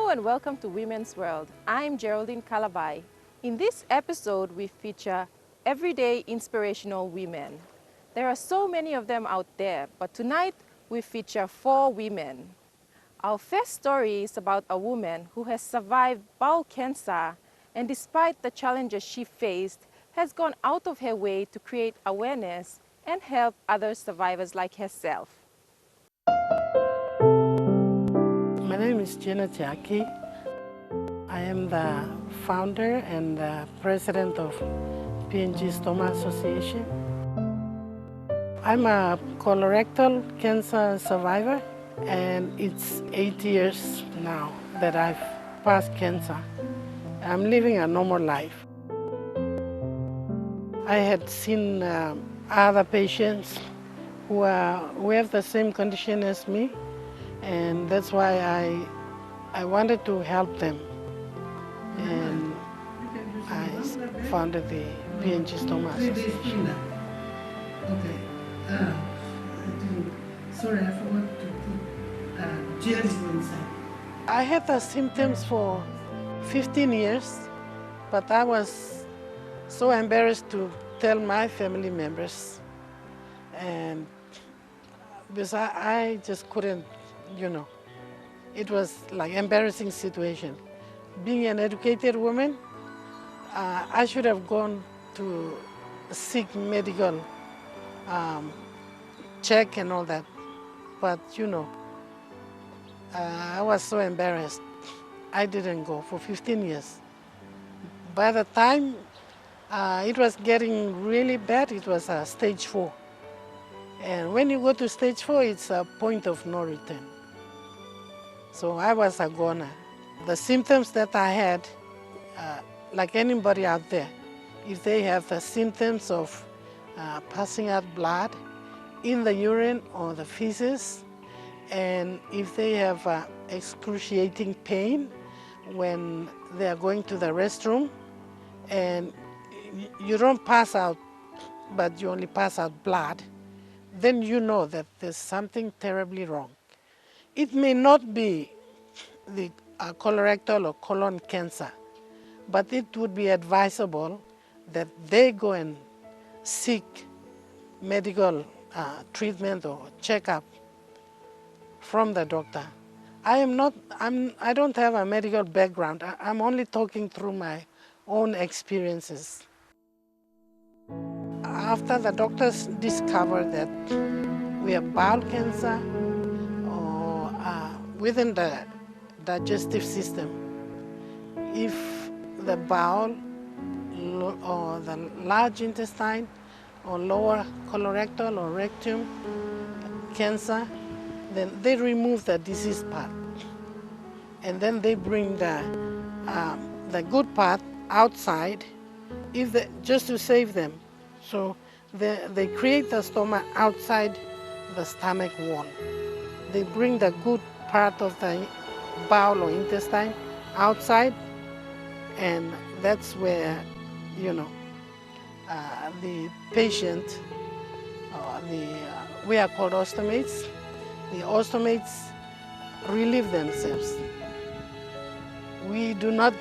Hello and welcome to Women's World. I'm Geraldine Calabai. In this episode, we feature everyday inspirational women. There are so many of them out there, but tonight we feature 4 women. Our first story is about a woman who has survived bowel cancer and despite the challenges she faced, has gone out of her way to create awareness and help other survivors like herself. My name is Gina Jackie. I am the founder and the president of PNG Stoma Association. I'm a colorectal cancer survivor, and it's 8 years now that I've passed cancer. I'm living a normal life. I had seen other patients who have the same condition as me, and that's why I wanted to help them. And I founded the PNG Stoma Association. Okay. Sorry, I forgot to put gel inside. I had the symptoms for 15 years, but I was so embarrassed to tell my family members. And because I just couldn't, it was like embarrassing situation. Being an educated woman, I should have gone to seek medical check and all that. But I was so embarrassed. I didn't go for 15 years. By the time it was getting really bad, it was stage 4. And when you go to stage 4, it's a point of no return. So I was a goner. The symptoms that I had, like anybody out there, if they have the symptoms of passing out blood in the urine or the feces, and if they have excruciating pain when they are going to the restroom, and you don't pass out, but you only pass out blood, then you know that there's something terribly wrong. It may not be the colorectal or colon cancer, but it would be advisable that they go and seek medical treatment or checkup from the doctor. I don't have a medical background. I'm only talking through my own experiences. After the doctors discovered that we have bowel cancer or within the digestive system, if the bowel or the large intestine or lower colorectal or rectum cancer, then they remove the diseased part. And then they bring the good part outside just to save them. So they create the stoma outside the stomach wall. They bring the good part of the bowel or intestine outside, and that's where, the patient, we are called ostomates, the ostomates relieve themselves. We do not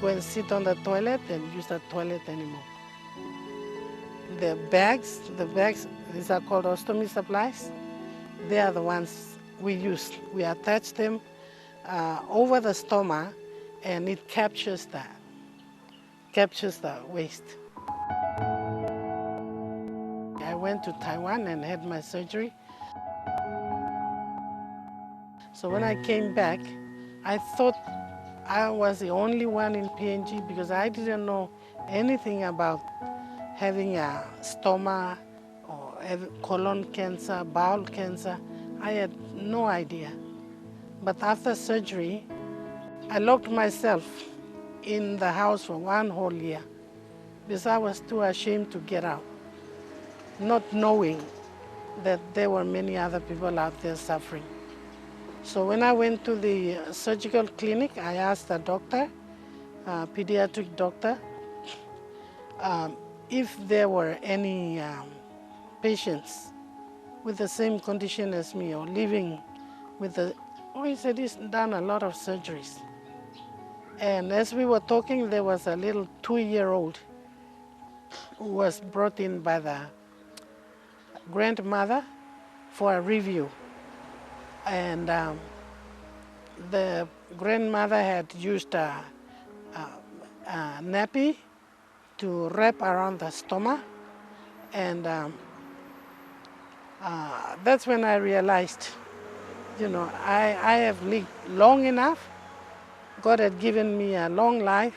go and sit on the toilet and use the toilet anymore. The bags, these are called ostomy supplies. They are the ones we use. We attach them over the stoma, and it captures the waste. I went to Taiwan and had my surgery. So when I came back, I thought I was the only one in PNG because I didn't know anything about having a stoma or colon cancer, bowel cancer. I had no idea. But after surgery, I locked myself in the house for 1 whole year because I was too ashamed to get out, not knowing that there were many other people out there suffering. So when I went to the surgical clinic, I asked the doctor, pediatric doctor, if there were any patients with the same condition as me or living with the Oh, he said he's done a lot of surgeries. And as we were talking, there was a little 2-year-old who was brought in by the grandmother for a review. And the grandmother had used a nappy to wrap around the stomach. And that's when I realized, I have lived long enough. God had given me a long life,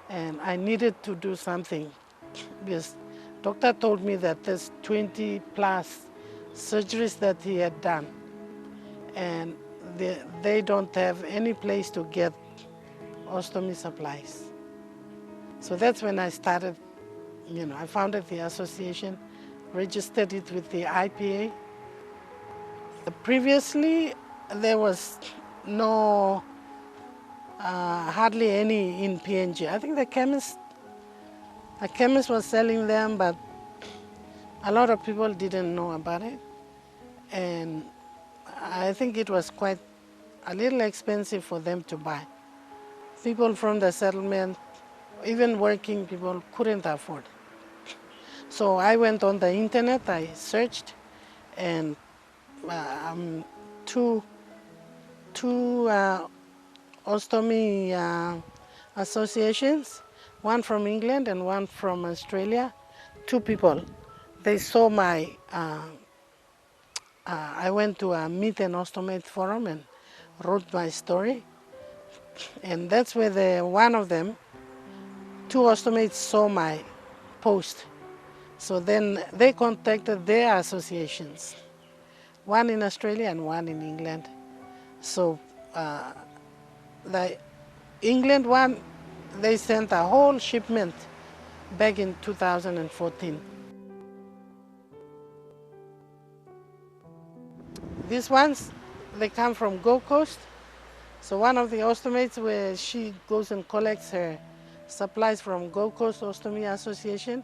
and I needed to do something. Because doctor told me that there's 20 plus surgeries that he had done, and they don't have any place to get ostomy supplies. So that's when I started, I founded the association, registered it with the IPA. Previously, there was no, hardly any in PNG. I think the chemist was selling them, but a lot of people didn't know about it. And I think it was quite a little expensive for them to buy. People from the settlement, even working people, couldn't afford it. So I went on the internet, I searched, and two ostomy associations, one from England and one from Australia, 2 people. They saw my, I went to a Meet and Ostomate forum and wrote my story. And that's where one of them, 2 ostomates saw my post. So then they contacted their associations, one in Australia and one in England. So the England one, they sent a whole shipment back in 2014. These ones, they come from Gold Coast. So one of the ostomates, where she goes and collects her supplies from Gold Coast Ostomy Association,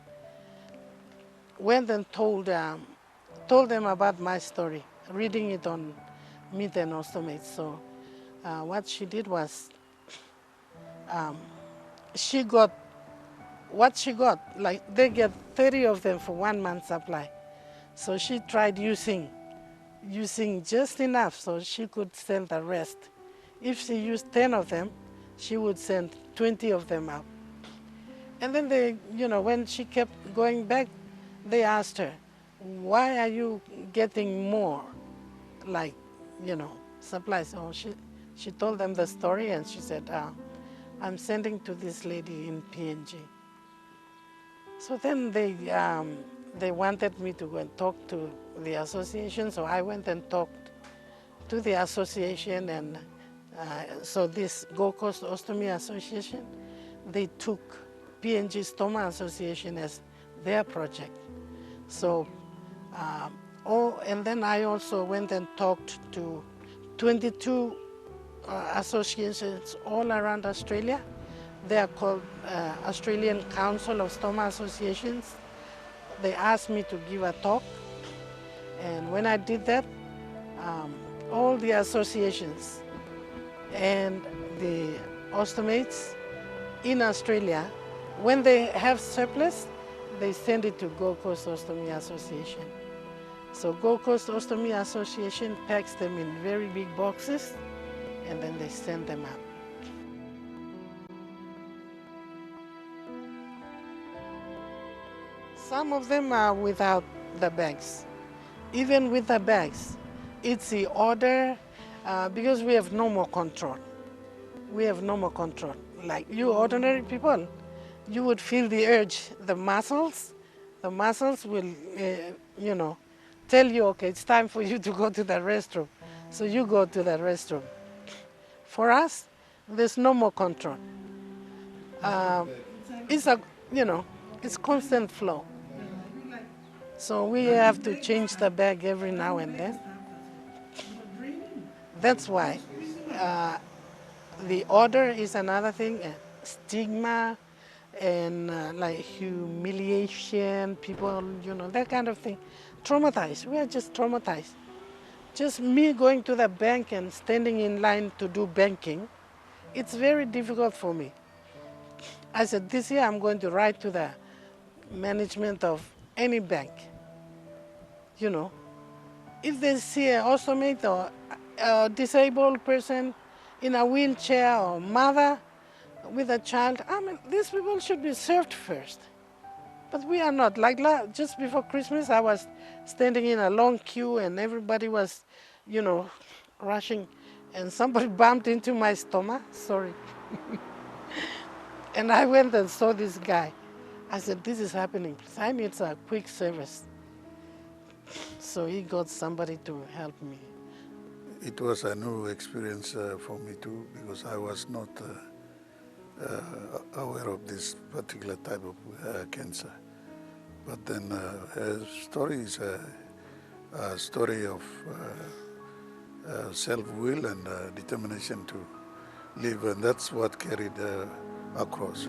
went and told them about my story, reading it on Meet and Ostomate. So what she did was, she got what she got, like they get 30 of them for 1 month supply. So she tried using just enough so she could send the rest. If she used 10 of them, she would send 20 of them out. And then when she kept going back, they asked her, why are you getting more, supplies? So she told them the story, and she said, I'm sending to this lady in PNG. So then they wanted me to go and talk to the association, so I went and talked to the association, and so this Gold Coast Ostomy Association, they took PNG Stoma Association as their project. So, and then I also went and talked to 22 associations all around Australia. They are called Australian Council of Stoma Associations. They asked me to give a talk, and when I did that, all the associations and the ostomates in Australia, when they have surplus, they send it to Gold Coast Ostomy Association. So Gold Coast Ostomy Association packs them in very big boxes, and then they send them out. Some of them are without the bags. Even with the bags, it's the order, because we have no more control. We have no more control. Like you ordinary people, you would feel the urge, the muscles will, tell you, okay, it's time for you to go to the restroom. So you go to the restroom. For us, there's no more control. It's it's constant flow. So we have to change the bag every now and then. That's why the order is another thing, stigma and like humiliation, people, that kind of thing. Traumatized, we are just traumatized. Just me going to the bank and standing in line to do banking, it's very difficult for me. I said, this year I'm going to write to the management of any bank. You know, if they see a ostomate or a disabled person in a wheelchair or mother with a child, I mean, these people should be served first. But we are not. Like just before Christmas, I was standing in a long queue and everybody was, you know, rushing, and somebody bumped into my stomach, sorry. And I went and saw this guy. I said, this is happening, please. I need a quick service. So he got somebody to help me. It was a new experience for me too, because I was not aware of this particular type of cancer. But then her story is a story of self-will and determination to live, and that's what carried across.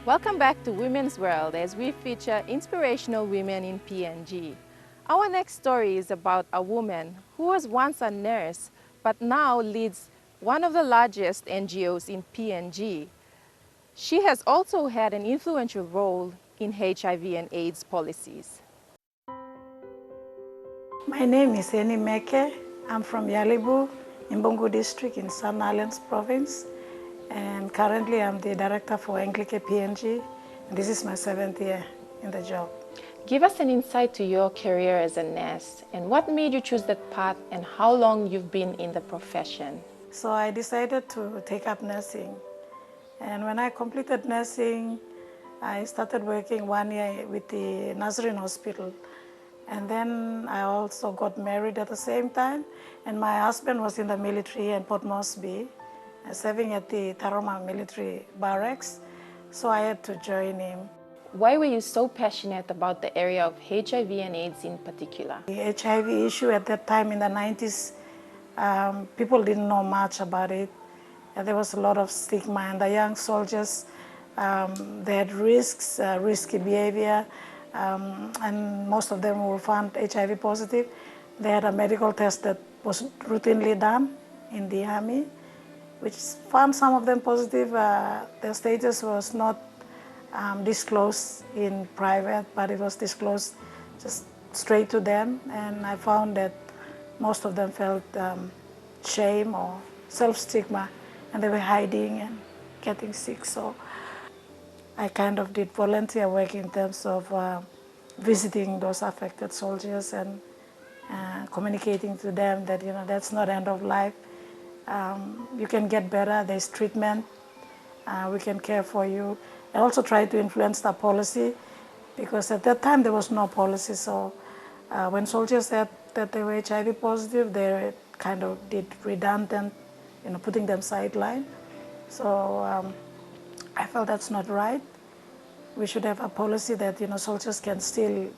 Welcome back to Women's World as we feature inspirational women in PNG. Our next story is about a woman who was once a nurse but now leads one of the largest NGOs in PNG. She has also had an influential role in HIV and AIDS policies. My name is Eni Meke. I'm from Yalibu, in Bungu district in Sun Islands province. And currently I'm the director for Anglican PNG. And this is my 7th year in the job. Give us an insight to your career as a nurse and what made you choose that path and how long you've been in the profession. So I decided to take up nursing. And when I completed nursing, I started working 1 year with the Nazarene Hospital. And then I also got married at the same time. And my husband was in the military in Port Moresby, serving at the Taroma military barracks. So I had to join him. Why were you so passionate about the area of HIV and AIDS in particular? The HIV issue at that time in the 90s, people didn't know much about it. And there was a lot of stigma, and the young soldiers, they had risks, risky behavior, and most of them were found HIV positive. They had a medical test that was routinely done in the army, which found some of them positive. Their status was not disclosed in private, but it was disclosed just straight to them. And I found that most of them felt shame or self-stigma, and they were hiding and getting sick. So I kind of did volunteer work in terms of visiting those affected soldiers and communicating to them that, you know, that's not end of life. You can get better, there's treatment, we can care for you. I also tried to influence the policy, because at that time there was no policy. So when soldiers said that they were HIV positive, they kind of did redundant, you know, putting them sideline. So I felt that's not right. We should have a policy that, you know, soldiers can still,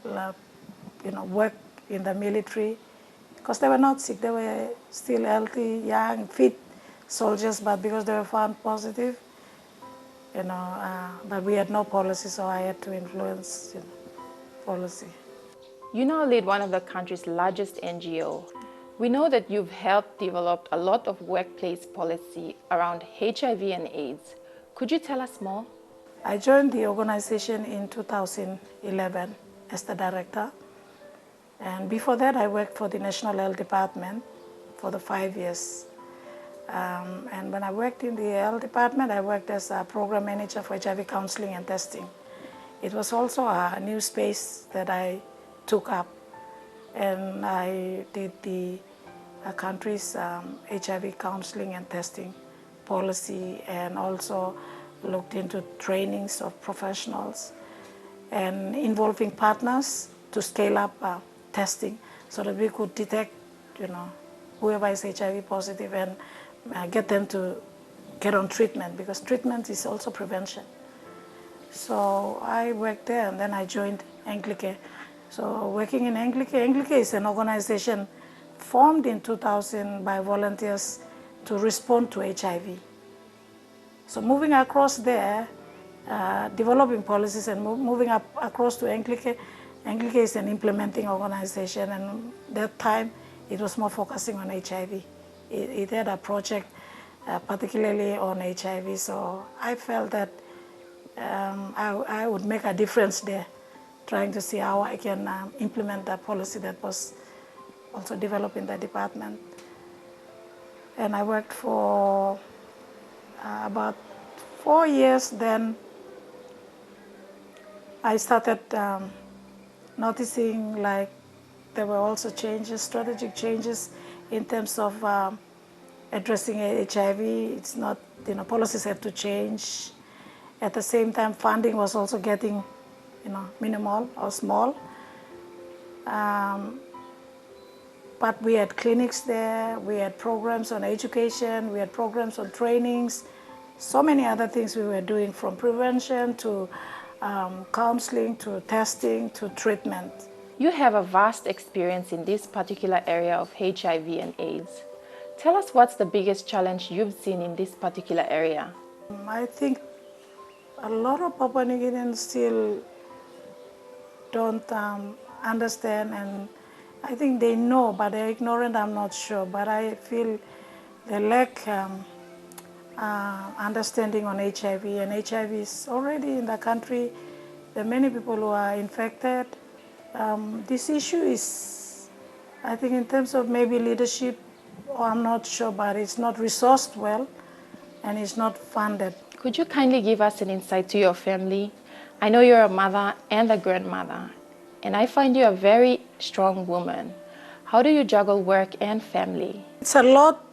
you know, work in the military, because they were not sick. They were still healthy, young, fit soldiers, but because they were found positive, you know, but we had no policy, so I had to influence, you know, policy. You now lead one of the country's largest NGO. We know that you've helped develop a lot of workplace policy around HIV and AIDS. Could you tell us more? I joined the organization in 2011 as the director. And before that, I worked for the National Health Department for the 5 years. And when I worked in the health department, I worked as a program manager for HIV counseling and testing. It was also a new space that I took up, and I did the country's HIV counseling and testing policy, and also looked into trainings of professionals and involving partners to scale up testing so that we could detect, you know, whoever is HIV positive and get them to get on treatment, because treatment is also prevention. So I worked there, and then I joined Anglicare. So working in Anglicare is an organization formed in 2000 by volunteers to respond to HIV. So moving across there, developing policies and moving up across to Anglicare. Anglicare is an implementing organization, and that time it was more focusing on HIV. It had a project particularly on HIV, so I felt that I would make a difference there, trying to see how I can implement that policy that was also developed in the department. And I worked for about 4 years. Then I started noticing like there were also changes, strategic changes in terms of addressing HIV. It's not, policies had to change. At the same time, funding was also getting, minimal or small. But we had clinics there, we had programs on education, we had programs on trainings, so many other things we were doing, from prevention to counseling to testing to treatment. You have a vast experience in this particular area of HIV and AIDS. Tell us, what's the biggest challenge you've seen in this particular area? I think a lot of Papua New Guineans still don't understand, and I think they know, but they're ignorant, I'm not sure. But I feel they lack understanding on HIV, and HIV is already in the country. There are many people who are infected. This issue is, I think, in terms of maybe leadership, or I'm not sure, but it's not resourced well, and it's not funded. Could you kindly give us an insight to your family? I know you're a mother and a grandmother, and I find you a very strong woman. How do you juggle work and family? It's a lot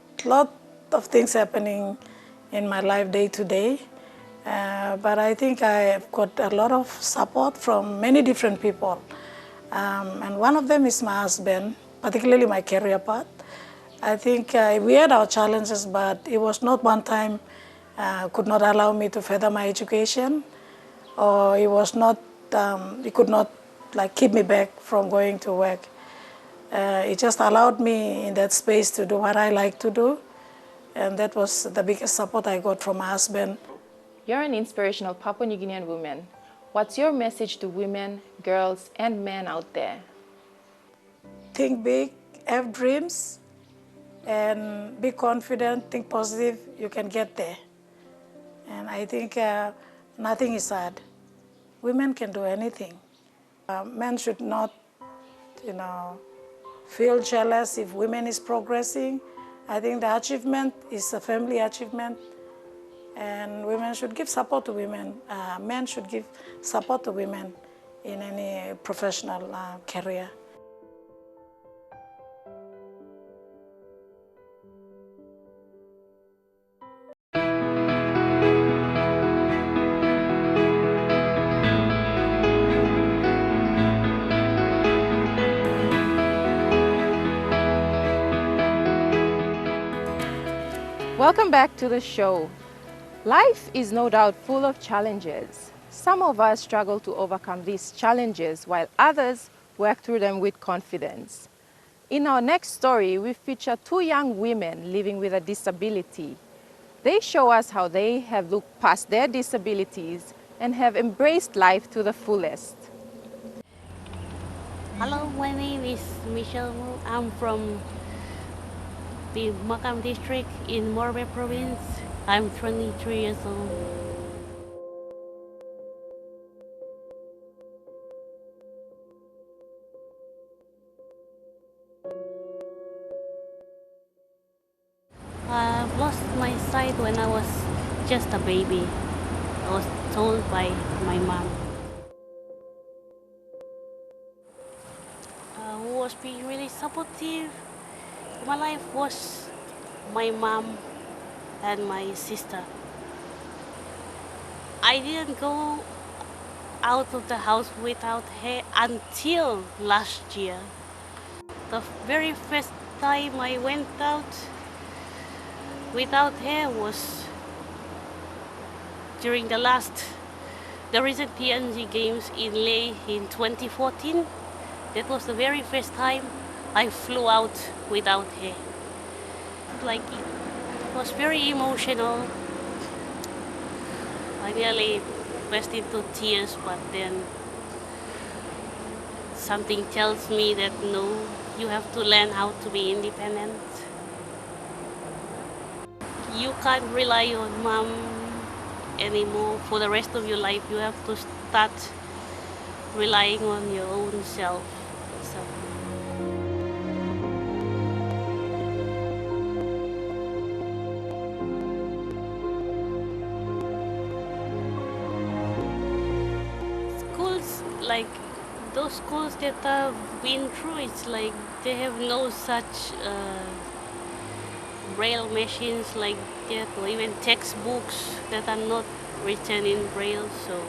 of things happening in my life day to day, but I think I've got a lot of support from many different people. And one of them is my husband, particularly my career path. I think we had our challenges, but it was not one time could not allow me to further my education, or it was not, it could not like keep me back from going to work. It just allowed me in that space to do what I like to do, and that was the biggest support I got from my husband. You're an inspirational Papua New Guinean woman. What's your message to women, girls, and men out there? Think big, have dreams, and be confident, think positive, you can get there. And I think nothing is hard. Women can do anything. Men should not, feel jealous if women is progressing. I think the achievement is a family achievement, and women should give support to women. Men should give support to women in any professional career. Welcome back to the show. Life is no doubt full of challenges. Some of us struggle to overcome these challenges, while others work through them with confidence. In our next story, we feature two young women living with a disability. They show us how they have looked past their disabilities and have embraced life to the fullest. Hello, my name is Michelle. I'm from the Makam district in Morbe province. I'm 23 years old. I lost my sight when I was just a baby. I was told by my mom. Who was being really supportive in my life was my mom and my sister. I didn't go out of the house without hair until last year. The very first time I went out without hair was during the recent PNG games in Leh in 2014. That was the very first time I flew out without her. Like, it was very emotional. I nearly burst into tears, but then something tells me that no, you have to learn how to be independent. You can't rely on mom anymore for the rest of your life. You have to start relying on your own self. So, schools, like those schools that I've been through, it's like they have no such braille machines like that, or even textbooks that are not written in braille. So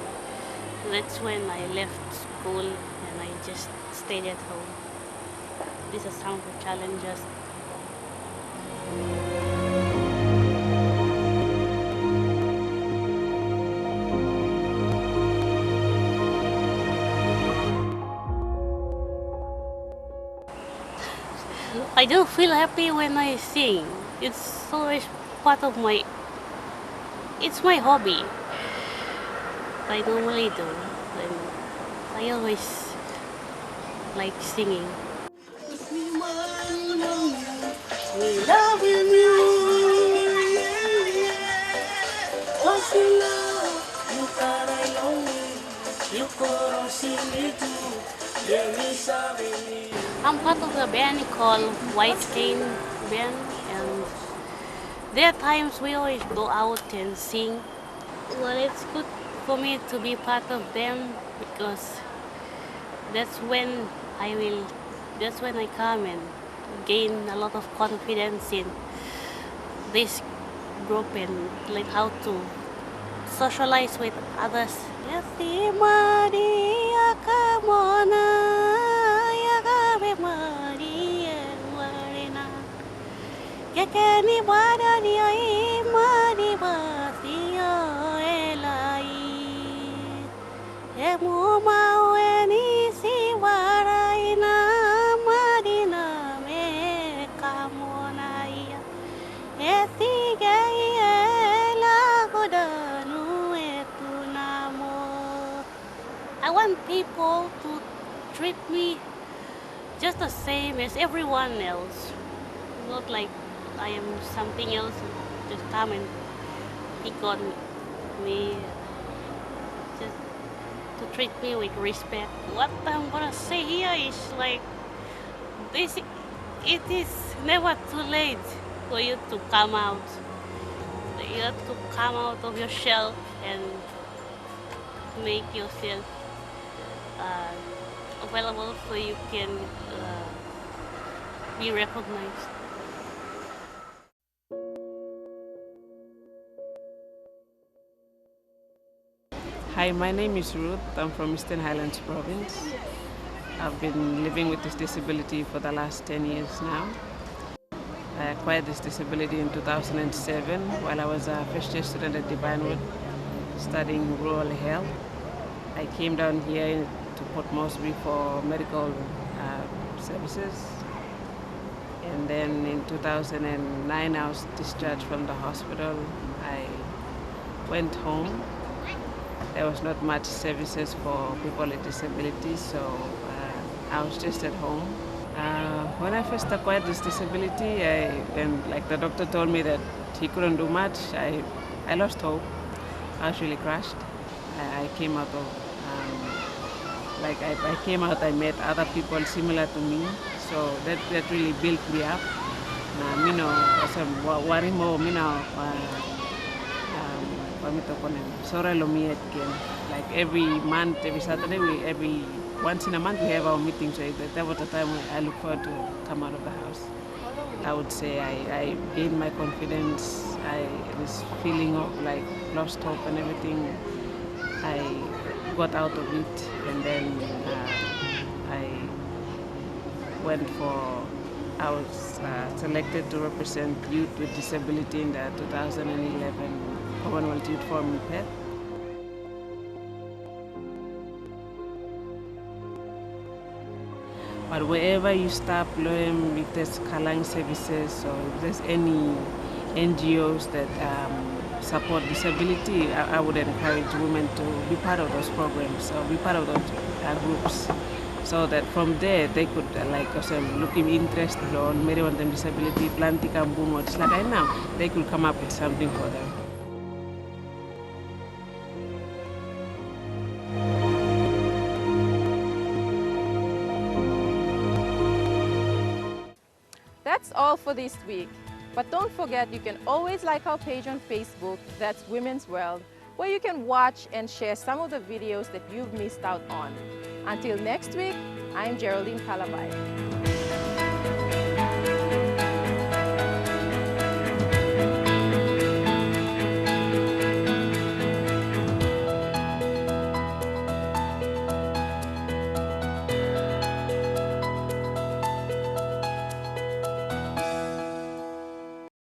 that's when I left school and I just stayed at home. These are some of the challenges. I do feel happy when I sing. It's always part of it's my hobby. I normally do. And I always like singing. I'm part of a band called White Cane Band, and there are times we always go out and sing. Well, it's good for me to be part of them because that's when I will, that's when I come and gain a lot of confidence in this group and like how to socialize with others. I want people to treat me just the same as everyone else. Not like I am something else, just come and pick on me. Just to treat me with respect. What I'm gonna say here is like this: it is never too late for you to come out. You have to come out of your shell and make yourself available so you can be recognized. Hi, my name is Ruth. I'm from Eastern Highlands Province. I've been living with this disability for the last 10 years now. I acquired this disability in 2007 while I was a first-year student at Divinewood studying rural health. I came down here to Port Moresby for medical services. And then in 2009, I was discharged from the hospital. I went home. There was not much services for people with disabilities, so I was just at home. When I first acquired this disability, and like the doctor told me that he couldn't do much, I lost hope. I was really crushed. I came out of, I came out, I met other people similar to me, so that really built me up. Like every month, every Saturday, once in a month we have our meeting, so that was the time when I look forward to come out of the house. I would say I gained my confidence, this feeling of like lost hope and everything, I got out of it, and then I was selected to represent youth with disability in the 2011 Commonwealth Youth Forum in Perth. But wherever you stop, if there's Kalang services or if there's any NGOs that support disability, I would encourage women to be part of those programs or be part of those groups, so that from there they could like look interested on maybe on them disability, planting boom or just like right now, they could come up with something for them. That's all for this week. But don't forget, you can always like our page on Facebook, that's Women's World, where you can watch and share some of the videos that you've missed out on. Until next week, I'm Geraldine Calabai.